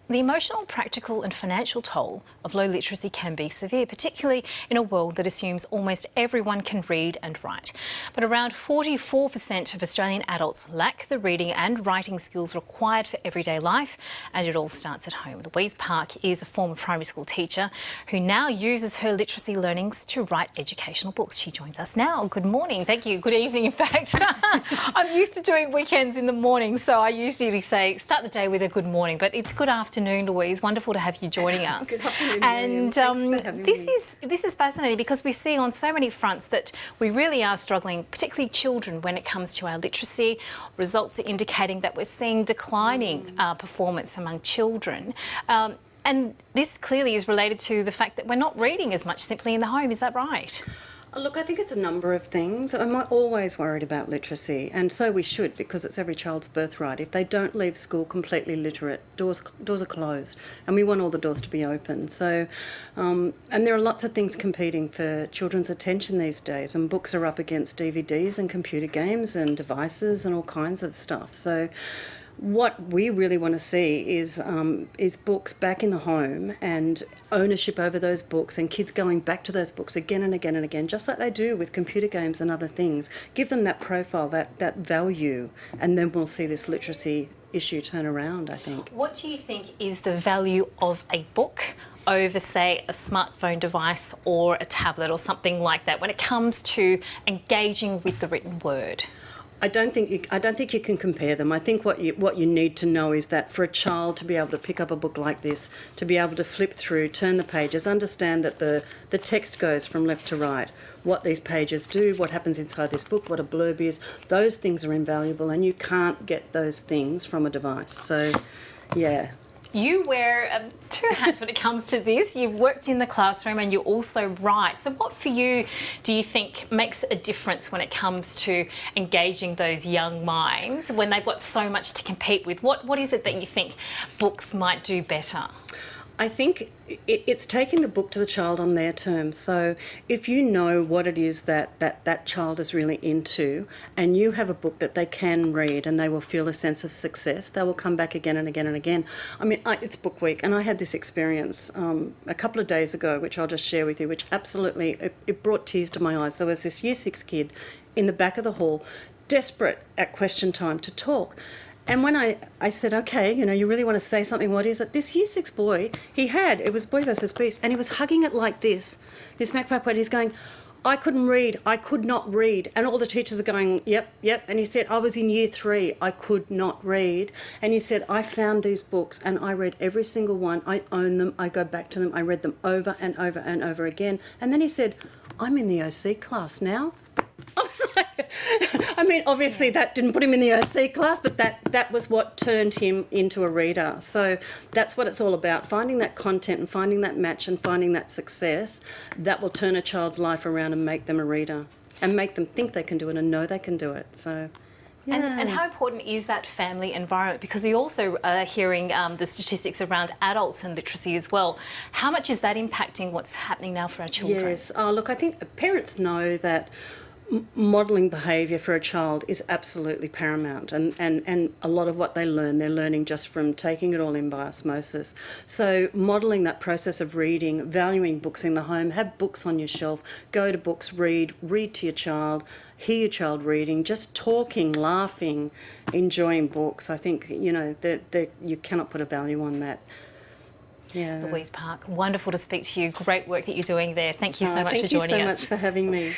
The emotional, practical and financial toll of low literacy can be severe, particularly in a world that assumes almost everyone can read and write. But around 44% of Australian adults lack the reading and writing skills required for everyday life, and it all starts at home. Louise Park is a former primary school teacher who now uses her literacy learnings to write educational books. She joins us now. Good morning. Thank you. Good evening, in fact. I'm used to doing weekends in the morning, so I usually say start the day with a good morning, but it's good afternoon, Louise. Wonderful to have you joining us. Good afternoon, and this is fascinating because we see on so many fronts that we really are struggling, particularly children, when it comes to our literacy. Results are indicating that we're seeing declining performance among children. And this clearly is related to the fact that we're not reading as much simply in the home. Is that right? Look, I think it's a number of things. I'm always worried about literacy, and so we should, because it's every child's birthright. If they don't leave school completely literate, doors are closed, and we want all the doors to be open. So, and there are lots of things competing for children's attention these days, and books are up against DVDs and computer games and devices and all kinds of stuff. So, what we really want to see is books back in the home and ownership over those books, and kids going back to those books again and again and again, just like they do with computer games and other things. Give them that profile, that value, and then we'll see this literacy issue turn around, I think. What do you think is the value of a book over, say, a smartphone device or a tablet or something like that when it comes to engaging with the written word? I don't think you can compare them. I think what you need to know is that for a child to be able to pick up a book like this, to be able to flip through, turn the pages, understand that the text goes from left to right, what these pages do, what happens inside this book, what a blurb is, those things are invaluable, and you can't get those things from a device. So, yeah. You wear two hats when it comes to this. You've worked in the classroom and you also write. So what for you do you think makes a difference when it comes to engaging those young minds when they've got so much to compete with? What is it that you think books might do better? I think it's taking the book to the child on their terms. So if you know what it is that child is really into, and you have a book that they can read and they will feel a sense of success, they will come back again and again and again. I mean, it's book week, and I had this experience a couple of days ago, which I'll just share with you, which absolutely, it brought tears to my eyes. There was this Year 6 kid in the back of the hall, desperate at question time to talk. And when I said, okay, you really want to say something, what is it? This Year 6 boy, it was Boy versus Beast, and he was hugging it like this magpie quote, he's going, I couldn't read, I could not read. And all the teachers are going, yep. And he said, I was in Year 3, I could not read. And he said, I found these books and I read every single one, I own them, I go back to them, I read them over and over and over again. And then he said, I'm in the OC class now. I was like, I mean, obviously that didn't put him in the OC class, but that was what turned him into a reader. So that's what it's all about, finding that content and finding that match and finding that success that will turn a child's life around and make them a reader and make them think they can do it and know they can do it. So. Yeah. And how important is that family environment? Because we also are hearing the statistics around adults and literacy as well. How much is that impacting what's happening now for our children? Yes. Look, I think parents know that modelling behaviour for a child is absolutely paramount, and a lot of what they're learning just from taking it all in by osmosis. So modelling that process of reading, valuing books in the home, have books on your shelf, go to books, read to your child, hear your child reading, just talking, laughing, enjoying books. I think, you cannot put a value on that. Yeah. Louise Park, wonderful to speak to you. Great work that you're doing there. Thank you so much for joining us. Thank you so much for having me.